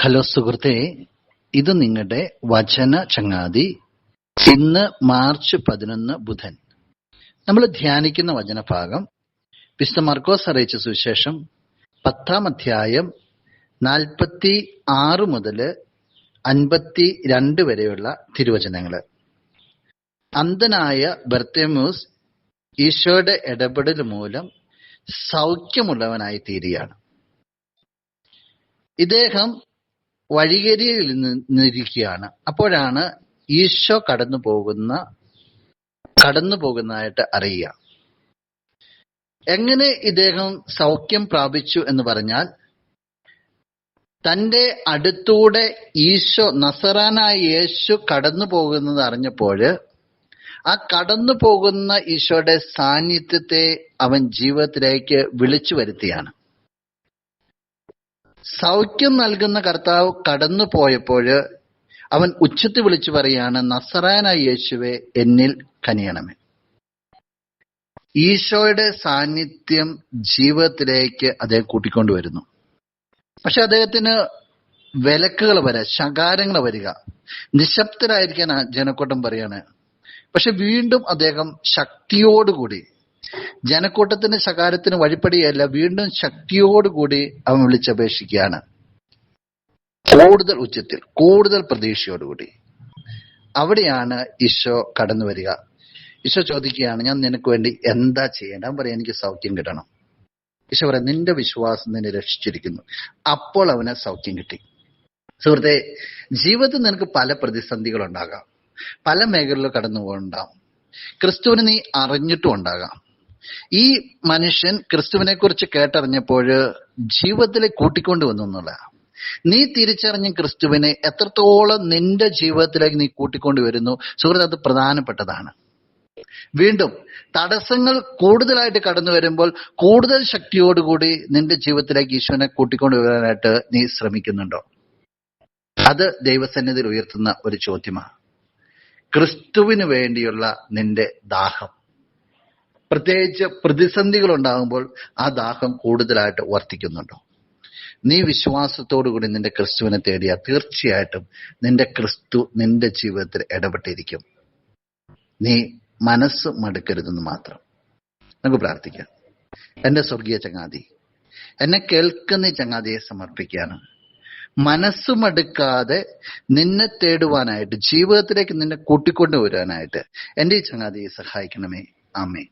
Hello സുഹൃത്തെ, ഇത് നിങ്ങളുടെ വചന ചങ്ങാതി. ഇന്ന് മാർച്ച് 11 ബുധൻ. നമ്മൾ ധ്യാനിക്കുന്ന വചനഭാഗം വിശുദ്ധ മർക്കോസ് അറിയിച്ച സുവിശേഷം 10-ാം അധ്യായം 46 മുതൽ 52 വരെയുള്ള തിരുവചനങ്ങൾ. അന്ധനായ ബർത്തേമൂസ് ഈശോയുടെ ഇടപെടൽ മൂലം സൗഖ്യമുള്ളവനായി തീരുകയാണ്. ഇദ്ദേഹം വഴിയരികിൽ നിന്നിരിക്കുകയാണ്. അപ്പോഴാണ് ഈശോ കടന്നു പോകുന്നതായിട്ട് അറിയുക. എങ്ങനെ ഇദ്ദേഹം സൗഖ്യം പ്രാപിച്ചു എന്ന് പറഞ്ഞാൽ, തൻ്റെ അടുത്തൂടെ ഈശോ, നസറാനായ യേശു കടന്നു പോകുന്നത് അറിഞ്ഞപ്പോൾ ആ കടന്നു പോകുന്ന ഈശോയുടെ സാന്നിധ്യത്തെ അവൻ ജീവിതത്തിലേക്ക് വിളിച്ചു വരുത്തിയാണ്. സൗഖ്യം നൽകുന്ന കർത്താവ് കടന്നു പോയപ്പോൾ അവൻ ഉച്ചത്തിൽ വിളിച്ചു പറയാണ്, നസറാനായ യേശുവേ, എന്നിൽ കനിയണമേ. ഈശോയുടെ സാന്നിധ്യം ജീവിതത്തിലേക്ക് അദ്ദേഹം കൂട്ടിക്കൊണ്ടുവരുന്നു. പക്ഷെ അദ്ദേഹത്തിന് വിലക്കുകൾ വരിക, ശകാരങ്ങൾ വരിക, നിശബ്ദരായിരിക്കാൻ ജനക്കൂട്ടം പറയാണ്. പക്ഷെ വീണ്ടും അദ്ദേഹം ശക്തിയോടുകൂടി, ജനക്കൂട്ടത്തിന്റെ ശകാരത്തിന് വഴിപ്പടിയല്ല, വീണ്ടും ശക്തിയോടുകൂടി അവൻ വിളിച്ചപേക്ഷിക്കുകയാണ്. കൂടുതൽ ഉച്ചത്തിൽ, കൂടുതൽ പ്രതീക്ഷയോടുകൂടി. അവിടെയാണ് ഈശോ കടന്നു വരിക. ഈശോ ചോദിക്കുകയാണ്, ഞാൻ നിനക്ക് വേണ്ടി എന്താ ചെയ്യേണ്ട? അവൻ പറയാം, എനിക്ക് സൗഖ്യം കിട്ടണം. ഈശോ പറയാം, നിന്റെ വിശ്വാസം നിന്നെ രക്ഷിച്ചിരിക്കുന്നു. അപ്പോൾ അവന് സൗഖ്യം കിട്ടി. സുഹൃത്തെ, ജീവിതത്തിൽ നിനക്ക് പല പ്രതിസന്ധികളുണ്ടാകാം, പല മേഖലകളിൽ കടന്നു പോകുന്നുണ്ടാവും. ക്രിസ്തുവിനെ നീ അറിഞ്ഞിട്ടും ഉണ്ടാകാം. ഈ മനുഷ്യൻ ക്രിസ്തുവിനെ കുറിച്ച് കേട്ടറിഞ്ഞപ്പോൾ ജീവിതത്തിലേക്ക് കൂട്ടിക്കൊണ്ടുവന്നു എന്നുള്ള നീ തിരിച്ചറിഞ്ഞ ക്രിസ്തുവിനെ എത്രത്തോളം നിന്റെ ജീവിതത്തിലേക്ക് നീ കൂട്ടിക്കൊണ്ടുവരുന്നു സുഹൃത്ത്, അത് പ്രധാനപ്പെട്ടതാണ്. വീണ്ടും തടസ്സങ്ങൾ കൂടുതലായിട്ട് കടന്നു വരുമ്പോൾ കൂടുതൽ ശക്തിയോടുകൂടി നിന്റെ ജീവിതത്തിലേക്ക് ഈശോനെ കൂട്ടിക്കൊണ്ടുവരാനായിട്ട് നീ ശ്രമിക്കുന്നുണ്ടോ? അത് ദൈവസന്നിധിയിൽ ഉയർത്തുന്ന ഒരു ചോദ്യമാണ്. ക്രിസ്തുവിന് വേണ്ടിയുള്ള നിന്റെ ദാഹം, പ്രത്യേകിച്ച് പ്രതിസന്ധികൾ ഉണ്ടാകുമ്പോൾ ആ ദാഹം കൂടുതലായിട്ട് വർദ്ധിക്കുന്നുണ്ടോ? നീ വിശ്വാസത്തോടുകൂടി നിന്റെ ക്രിസ്തുവിനെ തേടിയാൽ തീർച്ചയായിട്ടും നിന്റെ ക്രിസ്തു നിന്റെ ജീവിതത്തിൽ ഇടപെട്ടിരിക്കും. നീ മനസ്സ് മടുക്കരുതെന്ന് മാത്രം. നമുക്ക് പ്രാർത്ഥിക്കാം. എന്റെ സ്വർഗീയ ചങ്ങാതി, എന്നെ കേൾക്കുന്ന ചങ്ങാതിയെ സമർപ്പിക്കുകയാണ്. മനസ്സ് മടുക്കാതെ നിന്നെ തേടുവാനായിട്ട്, ജീവിതത്തിലേക്ക് നിന്നെ കൂട്ടിക്കൊണ്ടുവരാനായിട്ട് എൻ്റെ ഈ ചങ്ങാതിയെ സഹായിക്കണമേ. ആമേൻ.